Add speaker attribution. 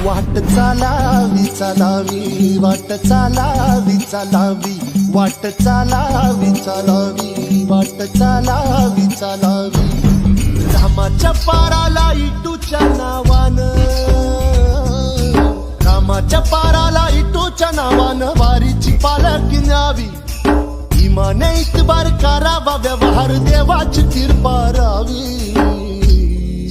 Speaker 1: वाट चालावी चालावी वाट चालावी चालावी वाट चालावी चालावी वाट चालावी चालावी रामाच्या पाराला इटूच्या नावानं रामाच्या पाराला इटूच्या नावानं वारीची पालखी न्यावी इमाने इतबार करावा व्यवहार देवाची कृपा राहावी